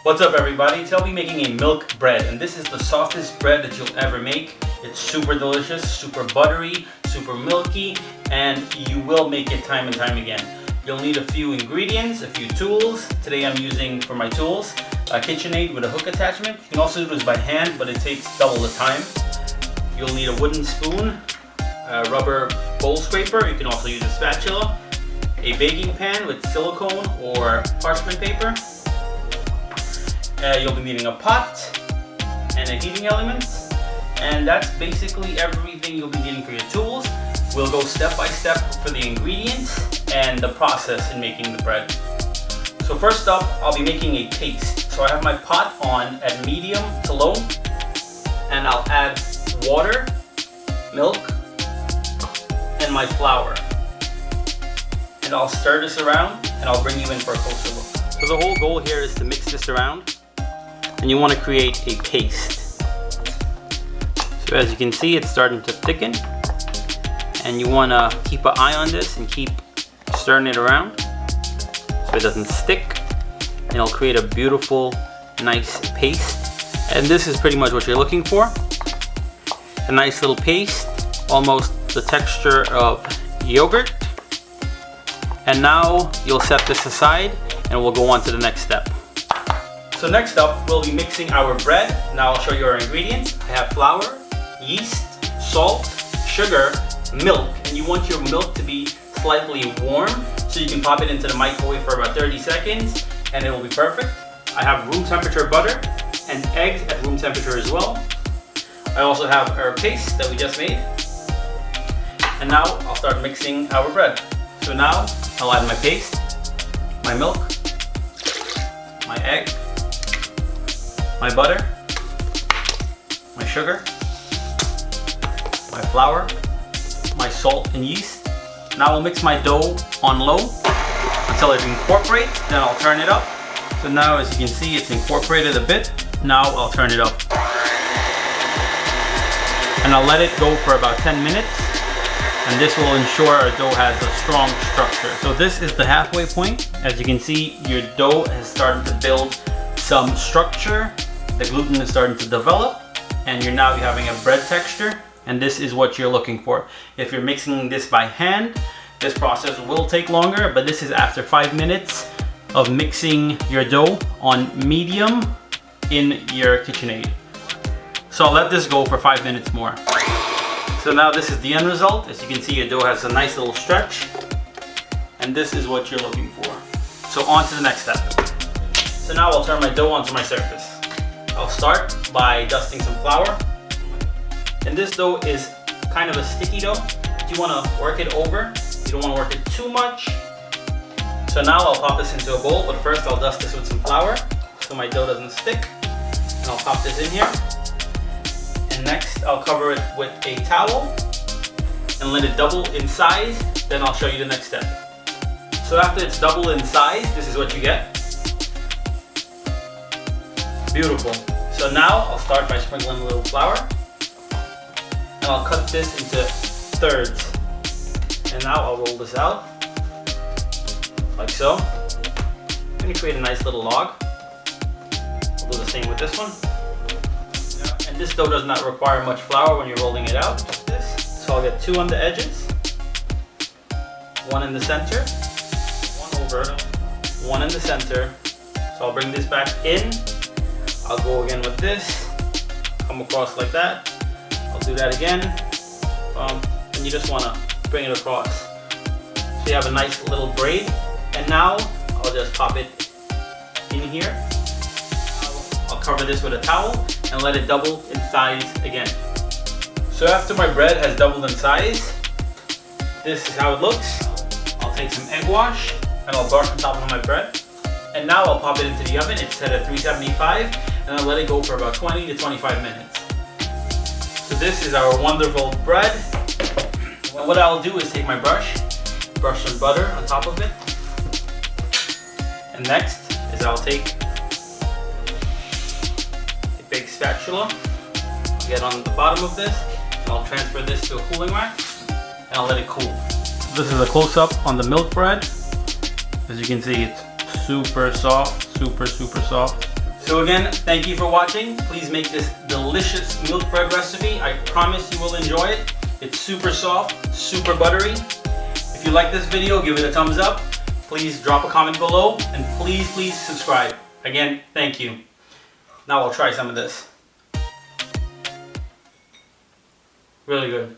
What's up everybody? Today I'll be making a milk bread, and this is the softest bread that you'll ever make. It's super delicious, super buttery, super milky, and you will make it time and time again. You'll need a few ingredients, a few tools. Today I'm using for my tools a KitchenAid with a hook attachment. You can also do this by hand, but it takes double the time. You'll need a wooden spoon, a rubber bowl scraper. You can also use a spatula, a baking pan with silicone or parchment paper. You'll be needing a pot and a heating element, and that's basically everything you'll be needing for your tools. We'll go step by step for the ingredients and the process in making the bread. So first up, I'll be making a paste. So I have my pot on at medium to low, and I'll add water, milk, and my flour. And I'll stir this around, and I'll bring you in for a closer look. So the whole goal here is to mix this around, and you want to create a paste. So as you can see, it's starting to thicken, and you want to keep an eye on this and keep stirring it around so it doesn't stick, and it'll create a beautiful, nice paste. And this is pretty much what you're looking for. A nice little paste, almost the texture of yogurt. And now you'll set this aside and we'll go on to the next step. So next up, we'll be mixing our bread. Now I'll show you our ingredients. I have flour, yeast, salt, sugar, milk, and you want your milk to be slightly warm so you can pop it into the microwave for about 30 seconds and it will be perfect. I have room temperature butter and eggs at room temperature as well. I also have our paste that we just made. And now I'll start mixing our bread. So now I'll add my paste, my milk, my egg, my butter, my sugar, my flour, my salt and yeast. Now I'll mix my dough on low until it incorporates, then I'll turn it up. So now as you can see, it's incorporated a bit. Now I'll turn it up. And I'll let it go for about 10 minutes. And this will ensure our dough has a strong structure. So this is the halfway point. As you can see, your dough has started to build some structure. The gluten is starting to develop, and you're now having a bread texture. And this is what you're looking for. If you're mixing this by hand, this process will take longer, but this is after 5 minutes of mixing your dough on medium in your KitchenAid. So I'll let this go for 5 minutes more. So now this is the end result. As you can see, your dough has a nice little stretch, and this is what you're looking for. So on to the next step. So now I'll turn my dough onto my surface. I'll start by dusting some flour. And this dough is kind of a sticky dough. You want to work it over. You don't want to work it too much. So now I'll pop this into a bowl, but first I'll dust this with some flour so my dough doesn't stick. And I'll pop this in here. And next I'll cover it with a towel and let it double in size. Then I'll show you the next step. So after it's double in size, this is what you get. Beautiful. So now I'll start by sprinkling a little flour. And I'll cut this into thirds. And now I'll roll this out, like so. I'm going to create a nice little log. I'll do the same with this one. And this dough does not require much flour when you're rolling it out, just this. So I'll get 2 on the edges, 1 in the center, 1 over, 1 in the center. So I'll bring this back in. I'll go again with this, come across like that. I'll do that again, and you just want to bring it across. So you have a nice little braid, and now I'll just pop it in here. I'll cover this with a towel and let it double in size again. So after my bread has doubled in size, this is how it looks. I'll take some egg wash and I'll brush on top of my bread. And now I'll pop it into the oven. It's set at 375, and I'll let it go for about 20 to 25 minutes. So this is our wonderful bread. And what I'll do is take my brush some butter on top of it. And next is I'll take a big spatula, I'll get on the bottom of this, and I'll transfer this to a cooling rack, and I'll let it cool. This is a close-up on the milk bread. As you can see, it's super soft, super soft. So again, thank you for watching. Please make this delicious milk bread recipe. I promise you will enjoy it. It's super soft, super buttery. If you like this video, give it a thumbs up. Please drop a comment below, and please subscribe. Again, thank you. Now I'll try some of this. Really good.